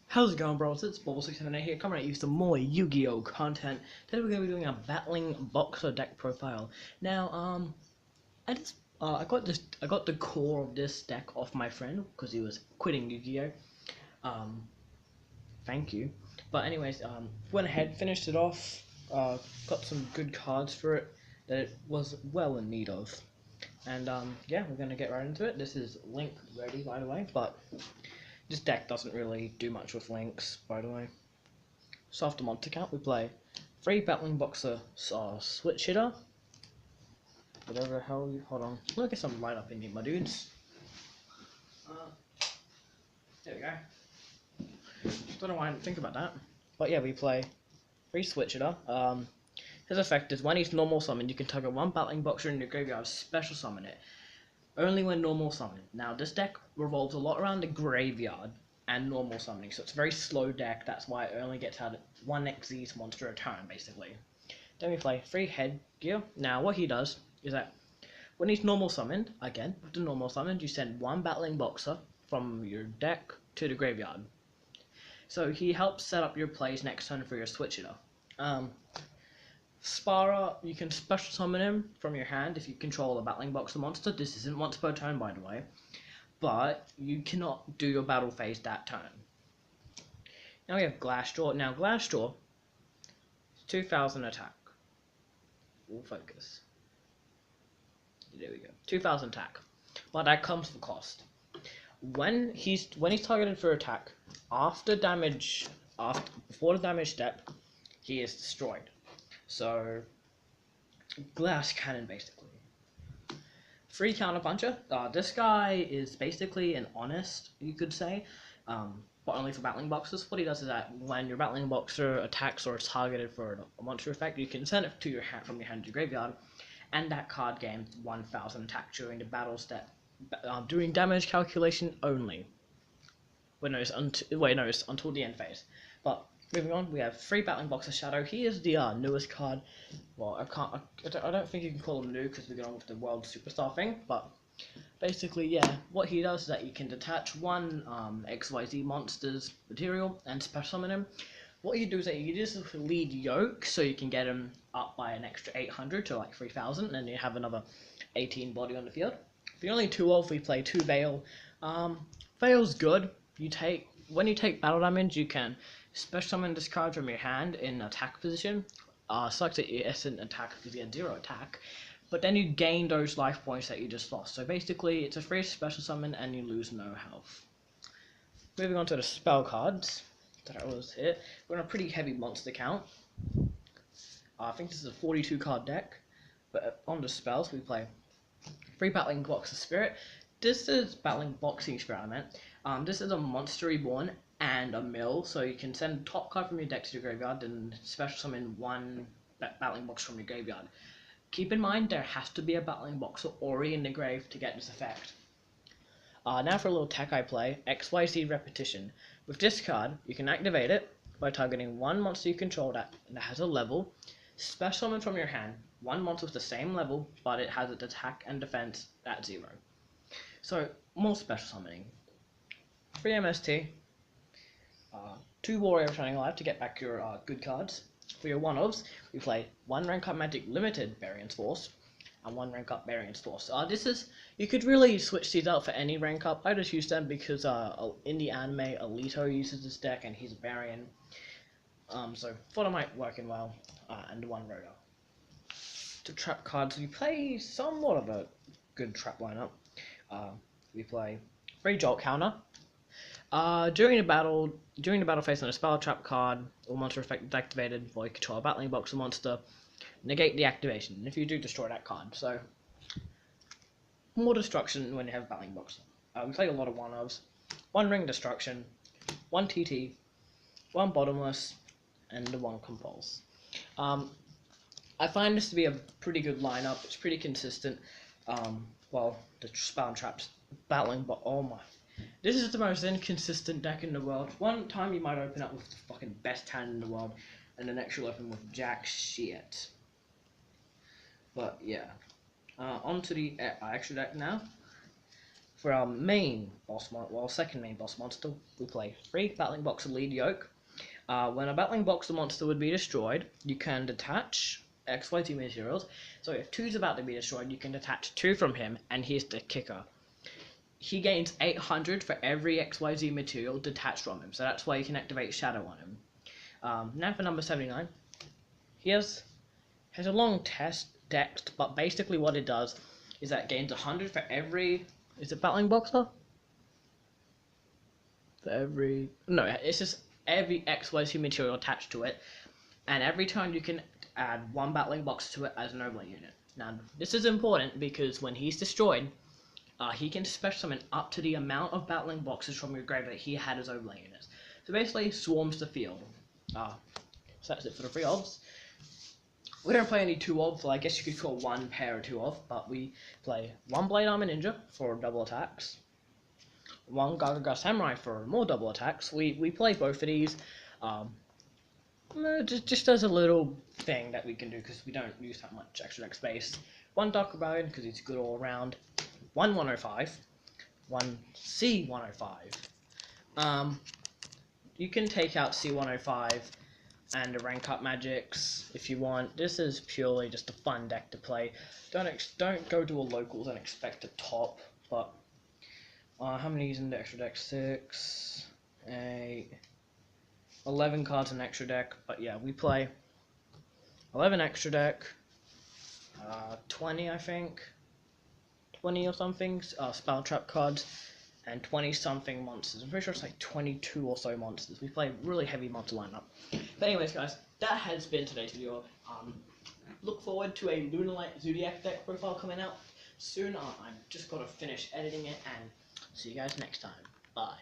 How's it going, bros? It's Bubble678 here, coming at you with some more Yu-Gi-Oh content. Today we're going to be doing a Battling Boxer deck profile. Now, I got the core of this deck off my friend because he was quitting Yu-Gi-Oh. Um, Thank you. But anyways, went ahead, finished it off. Got some good cards for it that it was well in need of. And yeah, we're gonna get right into it. This is link ready, by the way, but this deck doesn't really do much with links, by the way. So after monster count, we play 3 Battlin Boxer switch hitter. Whatever the hell you... Hold on. Let me get some light up in here, my dudes. There we go. Don't know why I didn't think about that. But yeah, we play 3 switch hitter. His effect is when he's normal summoned, you can target 1 Battling Boxer in your graveyard, special summon it. Only when normal summoned. Now, this deck revolves a lot around the graveyard and normal summoning, so it's a very slow deck. That's why it only gets out at 1 Xyz monster a turn, basically. Then we play 3 Headgear. Now, what he does is that when he's normal summoned, again, with the normal summoned, you send 1 Battling Boxer from your deck to the graveyard. So he helps set up your plays next turn for your switch hitter. Spara, you can special summon him from your hand if you control a Battling Boxer monster. This isn't once per turn, by the way, but you cannot do your battle phase that turn. Now we have Glassjaw. Now Glassjaw is 2000 attack. We'll focus. There we go. 2000 attack. But that comes with cost. When he's targeted for attack, before the damage step, he is destroyed. So, glass cannon, basically. 3 counterpuncher. This guy is basically an honest, you could say, but only for Battling Boxers. What he does is that when your Battling Boxer attacks or is targeted for a monster effect, you can send it to your hand from your hand to your graveyard, and that card gains 1000 attack during the battle step, doing damage calculation only. It's until the end phase. But moving on, we have 3 Battling Boxer Shadow. He is the newest card. Well, I don't think you can call him new because we're going with the World Superstar thing. But basically, yeah, what he does is that you can detach 1 XYZ monster's material and special summon him. What you do is that you just lead Yoke, so you can get him up by an extra 800 to like 3000, and then you have another 18 body on the field. If you're only 2 off, we play 2 Veil. Veil's good. When you take battle damage, you can special summon this card from your hand in attack position. Sucks that it isn't attack because you had 0 attack, but then you gain those life points that you just lost. So basically, it's a free special summon and you lose no health. Moving on to the spell cards that I was here. We're on a pretty heavy monster count. I think this is a 42 card deck, but on the spells we play 3 Battling Boxer Spirit. This is Battling Boxing Spirit, I meant. This is a Monster Reborn and a mill, so you can send top card from your deck to your graveyard and special summon 1 Battling Boxer from your graveyard. Keep in mind there has to be a Battling Boxer already in the grave to get this effect. Now for a little tech I play, XYZ Repetition. With this card, you can activate it by targeting 1 monster you control that has a level, special summon from your hand 1 monster with the same level, but it has its attack and defense at 0. So, more special summoning. 3 MST, 2 Warrior Returning Alive to get back your good cards. For your 1-ofs, we play 1 Rank Up Magic Limited Variance Force and 1 Rank Up Variance Force. You could really switch these out for any rank up. I just use them because in the anime, Alito uses this deck and he's a variant. So thought it might work in well, and 1 Rotor. To trap cards, we play somewhat of a good trap lineup. We play 3 Jolt Counter. During the battle phase on a spell trap card or monster effect is activated while you control a Battling Boxer monster, negate the activation if you do destroy that card. So more destruction when you have a Battling Boxer. We play a lot of 1-ofs. 1 Ring Destruction, 1 TT, 1 Bottomless, and 1 Compulse. I find this to be a pretty good lineup. It's pretty consistent. Well, the spell and traps battling, but oh my. This is the most inconsistent deck in the world. One time you might open up with the fucking best hand in the world, and the next you'll open with jack shit. But yeah. On to the extra deck now. For our main boss second main boss monster, we play 3 Battling Boxer lead yoke. When a Battling Boxer monster would be destroyed, you can detach XYZ materials. So if 2's about to be destroyed, you can detach 2 from him, and here's the kicker. He gains 800 for every XYZ material detached from him, so that's why you can activate Shadow on him. Now for number 79. He has a long text, but basically what it does is that it gains 100 for every... Is it Battling Boxer? For every... No, it's just every XYZ material attached to it, and every time you can add 1 Battling Boxer to it as an overlay unit. Now, this is important because when he's destroyed, he can special summon up to the amount of Battling Boxers from your grave that he had as overlay units. So basically, swarms the field. So that's it for the 3 obs. We don't play any 2 obs, well I guess you could call 1 pair of 2 obs, but we play 1 Blade Armor Ninja for double attacks, 1 Gagaga Samurai for more double attacks. We play both of these, just as a little thing that we can do because we don't use that much extra deck space. 1 Dark Rebellion because he's good all around, 1 105, 1 C105. You can take out C105 and the rank up magics if you want. This is purely just a fun deck to play. Don't go to a locals and expect a top. But how many is in the extra deck? 6, 8, 11 cards in extra deck. But yeah, we play 11 extra deck, 20 I think, 20 or something spell trap cards, and 20 something monsters. I'm pretty sure it's like 22 or so monsters. We play a really heavy monster lineup. But anyways guys, that has been today's video. Look forward to a Lunalight Zodiac deck profile coming out soon. I've just got to finish editing it, and see you guys next time. Bye.